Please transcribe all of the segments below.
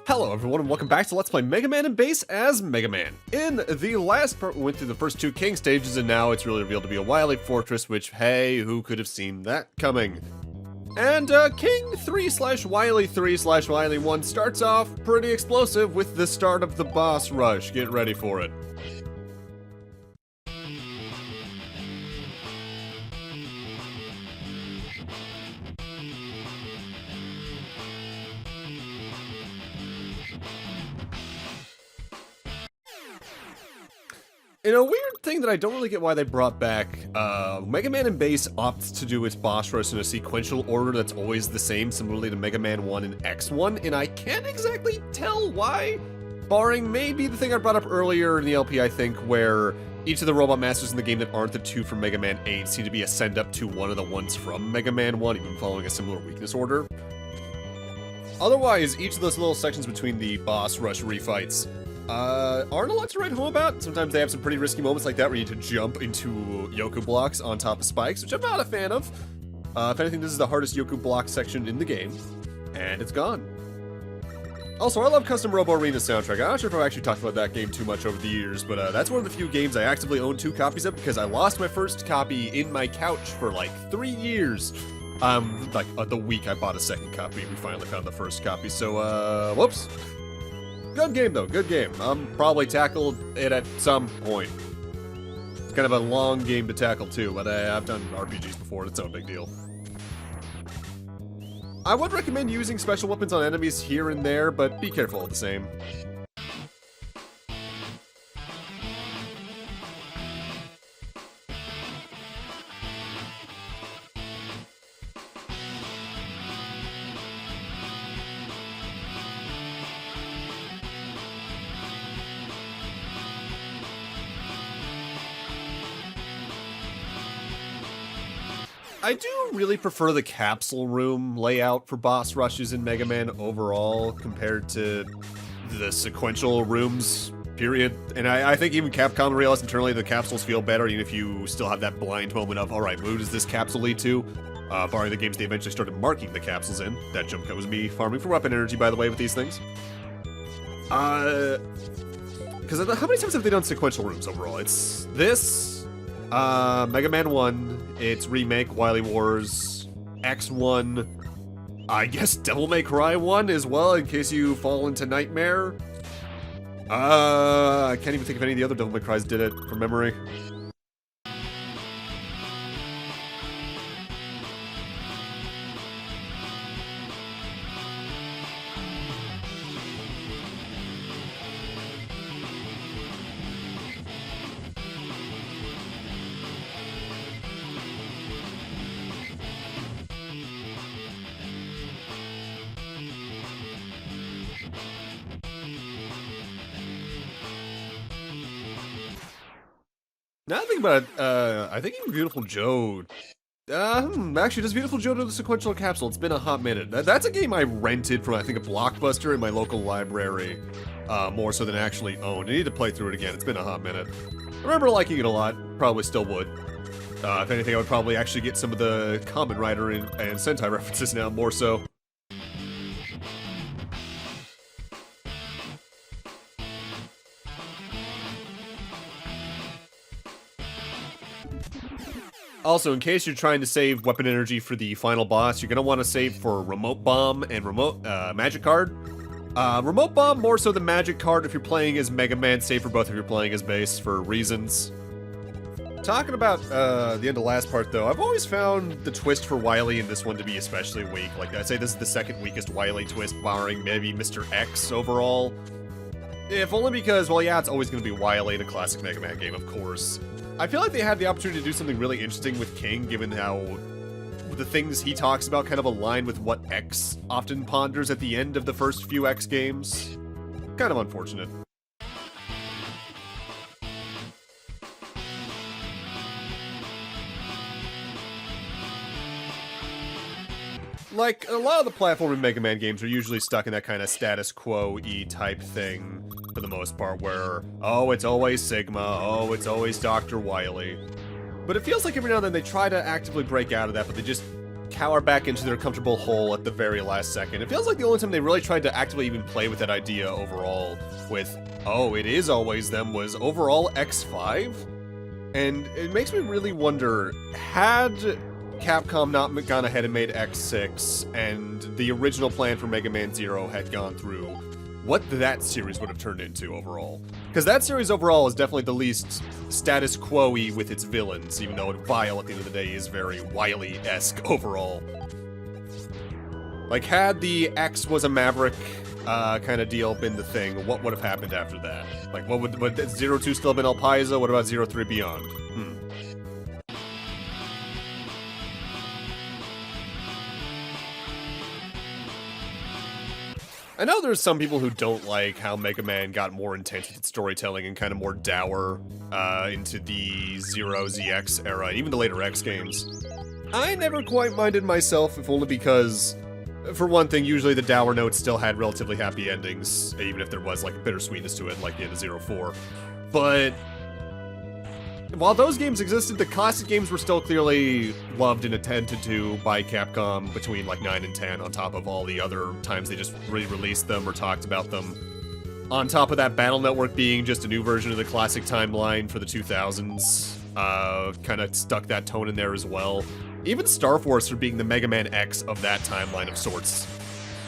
Hello everyone and welcome back to Let's Play Mega Man and Bass as Mega Man. In the last part we went through the first two King stages and now it's really revealed to be a Wily Fortress, which hey, who could have seen that coming? And King 3/Wily 3/Wily 1 starts off pretty explosive with the start of the boss rush. Get ready for it. In a weird thing that I don't really get why they brought back, Mega Man and Bass opts to do its boss rush in a sequential order that's always the same, similarly to Mega Man 1 and X1, and I can't exactly tell why, barring maybe the thing I brought up earlier in the LP, I think, where each of the Robot Masters in the game that aren't the two from Mega Man 8 seem to be a send-up to one of the ones from Mega Man 1, even following a similar weakness order. Otherwise, each of those little sections between the boss rush refights aren't a lot to write home about. Sometimes they have some pretty risky moments like that where you need to jump into Yoku blocks on top of spikes, which I'm not a fan of. If anything, this is the hardest Yoku block section in the game, and it's gone. Also, I love Custom Robo Arena soundtrack. I'm not sure if I've actually talked about that game too much over the years, but that's one of the few games I actively own 2 copies of because I lost my first copy in my couch for like 3 years. The week I bought a second copy, we finally found the first copy, so, whoops. Good game, though. Good game. Probably tackled it at some point. It's kind of a long game to tackle, too, but I've done RPGs before, and it's no big deal. I would recommend using special weapons on enemies here and there, but be careful all the same. I do really prefer the capsule room layout for boss rushes in Mega Man overall compared to the sequential rooms, period. And I think even Capcom realized internally the capsules feel better even if you still have that blind moment of, alright, who does this capsule lead to? Barring the games they eventually started marking the capsules in. That jump cut was me farming for weapon energy, by the way, with these things. Because how many times have they done sequential rooms overall? It's this... Mega Man 1, its remake, Wily Wars, X1, I guess Devil May Cry 1 as well, in case you fall into Nightmare. I can't even think if any of the other Devil May Crys did it from memory. Now that I think about it, I think even Beautiful Joe... actually, does Beautiful Joe do the sequential capsule? It's been a hot minute. That's a game I rented from, I think, a Blockbuster in my local library, more so than actually owned. I need to play through it again. It's been a hot minute. I remember liking it a lot. Probably still would. If anything, I would probably actually get some of the Kamen Rider and Sentai references now, more so. Also, in case you're trying to save weapon energy for the final boss, you're going to want to save for Remote Bomb and Magic Card. Remote Bomb more so than Magic Card if you're playing as Mega Man, save for both if you're playing as Bass for reasons. Talking about the end of last part, though, I've always found the twist for Wily in this one to be especially weak. Like, I'd say this is the second weakest Wily twist, barring maybe Mr. X overall. If only because, well, yeah, it's always going to be Wily in a classic Mega Man game, of course. I feel like they had the opportunity to do something really interesting with King, given how the things he talks about kind of align with what X often ponders at the end of the first few X games. Kind of unfortunate. Like, a lot of the platforming Mega Man games are usually stuck in that kind of status quo-y type thing, for the most part, where, oh, it's always Sigma, oh, it's always Dr. Wily. But it feels like every now and then they try to actively break out of that, but they just cower back into their comfortable hole at the very last second. It feels like the only time they really tried to actively even play with that idea overall with, oh, it is always them, was overall X5. And it makes me really wonder, had Capcom not gone ahead and made X6 and the original plan for Mega Man Zero had gone through, what that series would have turned into overall. Because that series overall is definitely the least status quo-y with its villains, even though Vile at the end of the day is very Wily-esque overall. Like, had the X was a Maverick kind of deal been the thing, what would have happened after that? Like, would Zero 2 still have been El Paizo? What about Zero 3 Beyond? I know there's some people who don't like how Mega Man got more intense with its storytelling and kind of more dour into the Zero ZX era, even the later X games. I never quite minded myself, if only because, for one thing, usually the dour notes still had relatively happy endings, even if there was like a bittersweetness to it, like the end of Zero 4. But while those games existed, the classic games were still clearly loved and attended to by Capcom between like 9 and 10, on top of all the other times they just re-released them or talked about them. On top of that, Battle Network being just a new version of the classic timeline for the 2000s, kind of stuck that tone in there as well. Even Star Force, for being the Mega Man X of that timeline of sorts,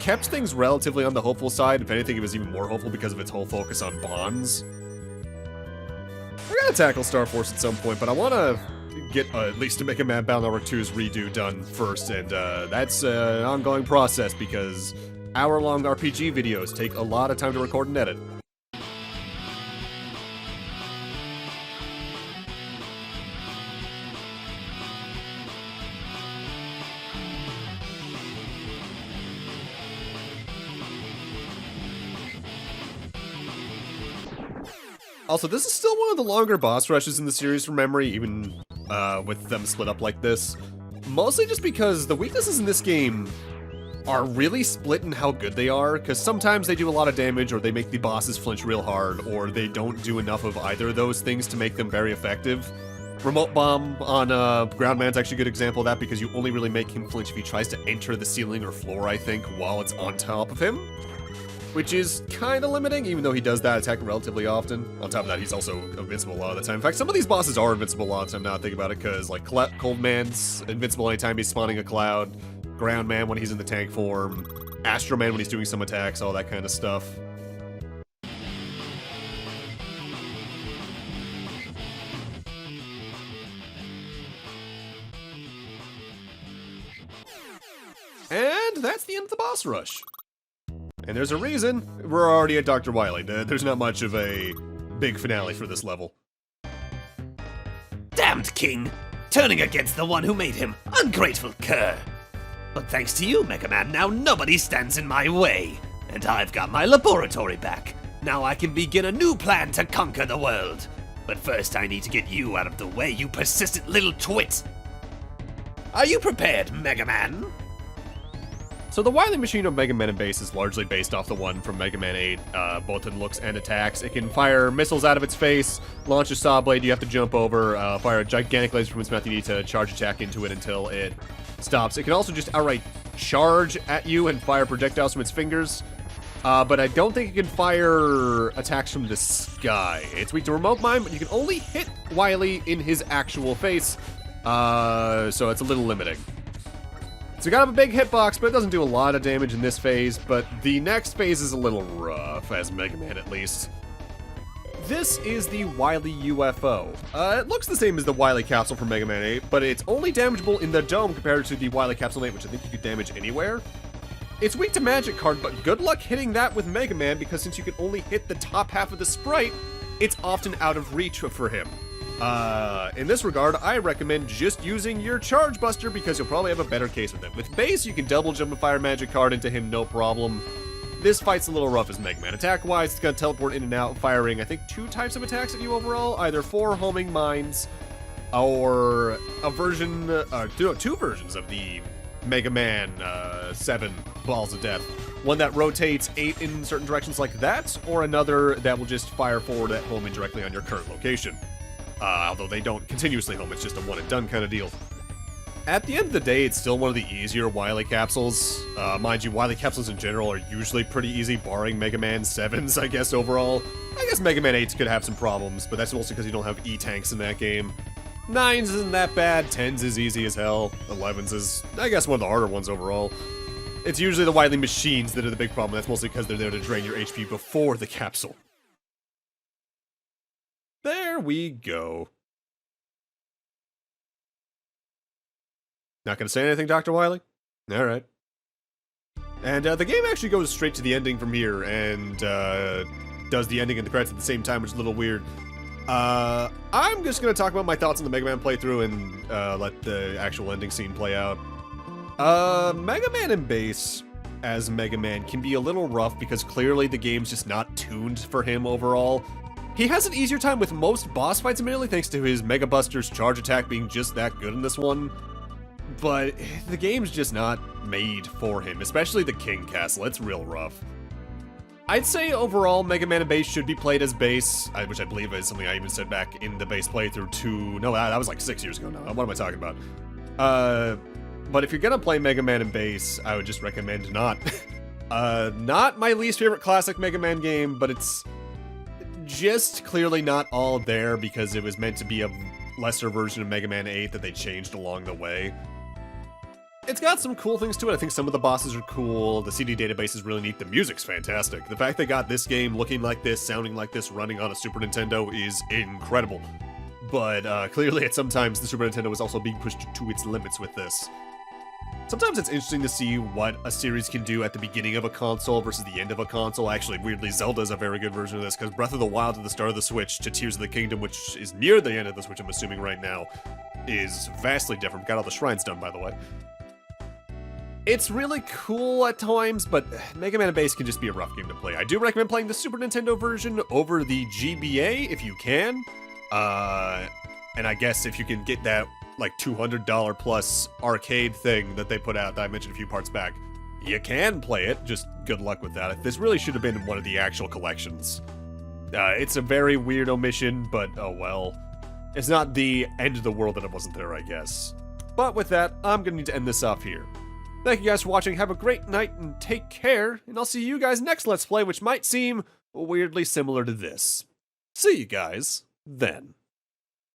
kept things relatively on the hopeful side. If anything, it was even more hopeful because of its whole focus on bonds. We're gonna tackle Star Force at some point, but I want to get at least a Mega Man Battle Network 2's redo done first, and that's an ongoing process because hour-long RPG videos take a lot of time to record and edit. Also, this is still one of the longer boss rushes in the series from memory, even with them split up like this. Mostly just because the weaknesses in this game are really split in how good they are, because sometimes they do a lot of damage, or they make the bosses flinch real hard, or they don't do enough of either of those things to make them very effective. Remote Bomb on Groundman's actually a good example of that, because you only really make him flinch if he tries to enter the ceiling or floor, I think, while it's on top of him. Which is kind of limiting, even though he does that attack relatively often. On top of that, he's also invincible a lot of the time. In fact, some of these bosses are invincible a lot of the time, now I think about it, because, like, Cold Man's invincible anytime he's spawning a cloud, Ground Man when he's in the tank form, Astro Man when he's doing some attacks, all that kind of stuff. And that's the end of the boss rush. And there's a reason. We're already at Dr. Wily. There's not much of a big finale for this level. Damned king! Turning against the one who made him, ungrateful cur! But thanks to you, Mega Man, now nobody stands in my way. And I've got my laboratory back. Now I can begin a new plan to conquer the world. But first I need to get you out of the way, you persistent little twit! Are you prepared, Mega Man? So the Wily machine of Mega Man and Base is largely based off the one from Mega Man 8, both in looks and attacks. It can fire missiles out of its face, launch a saw blade you have to jump over, fire a gigantic laser from its mouth you need to charge attack into it until it stops. It can also just outright charge at you and fire projectiles from its fingers, but I don't think it can fire attacks from the sky. It's weak to remote mine, but you can only hit Wily in his actual face, so it's a little limiting. So we got a big hitbox, but it doesn't do a lot of damage in this phase, but the next phase is a little rough, as Mega Man at least. This is the Wily UFO. It looks the same as the Wily capsule from Mega Man 8, but it's only damageable in the dome compared to the Wily capsule 8, which I think you could damage anywhere. It's weak to magic card, but good luck hitting that with Mega Man, because since you can only hit the top half of the sprite, it's often out of reach for him. In this regard, I recommend just using your Charge Buster because you'll probably have a better case with it. With Base, you can double jump and fire magic card into him, no problem. This fight's a little rough as Mega Man. Attack-wise, it's gonna teleport in and out, firing, I think, 2 types of attacks at you overall. Either 4 homing mines, or a version, 2 versions of the Mega Man 7 Balls of Death. One that rotates 8 in certain directions like that, or another that will just fire forward at homing directly on your current location. Although they don't continuously home, it's just a one-and-done kind of deal. At the end of the day, it's still one of the easier Wily capsules. Mind you, Wily capsules in general are usually pretty easy, barring Mega Man 7s, I guess, overall. I guess Mega Man 8s could have some problems, but that's mostly because you don't have E-tanks in that game. 9s isn't that bad, 10s is easy as hell, 11s is, I guess, one of the harder ones overall. It's usually the Wily machines that are the big problem. That's mostly because they're there to drain your HP before the capsule. There we go. Not gonna say anything, Dr. Wily? Alright. And the game actually goes straight to the ending from here, and does the ending and the credits at the same time, which is a little weird. I'm just gonna talk about my thoughts on the Mega Man playthrough and let the actual ending scene play out. Mega Man in Bass as Mega Man can be a little rough because clearly the game's just not tuned for him overall. He has an easier time with most boss fights, admittedly, thanks to his Mega Buster's charge attack being just that good in this one. But the game's just not made for him, especially the King Castle. It's real rough. I'd say overall, Mega Man and Bass should be played as Bass, which I believe is something I even said back in the Bass playthrough no, that was like 6 years ago now. What am I talking about? But if you're gonna play Mega Man and Bass, I would just recommend not. Not my least favorite classic Mega Man game, but it's just clearly not all there because it was meant to be a lesser version of Mega Man 8 that they changed along the way. It's got some cool things to it. I think some of the bosses are cool. The CD database is really neat. The music's fantastic. The fact they got this game looking like this, sounding like this, running on a Super Nintendo is incredible. But clearly at sometimes the Super Nintendo is also being pushed to its limits with this. Sometimes it's interesting to see what a series can do at the beginning of a console versus the end of a console. Actually, weirdly, Zelda's a very good version of this, because Breath of the Wild at the start of the Switch to Tears of the Kingdom, which is near the end of the Switch, I'm assuming right now, is vastly different. Got all the shrines done, by the way. It's really cool at times, but Mega Man and Bass can just be a rough game to play. I do recommend playing the Super Nintendo version over the GBA if you can. And I guess if you can get that like $200 plus arcade thing that they put out that I mentioned a few parts back, you can play it. Just good luck with that. This really should have been one of the actual collections. It's a very weird omission, but oh well. It's not the end of the world that it wasn't there, I guess. But with that, I'm gonna need to end this off here. Thank you guys for watching, have a great night, and take care, and I'll see you guys next Let's Play, which might seem weirdly similar to this. See you guys then.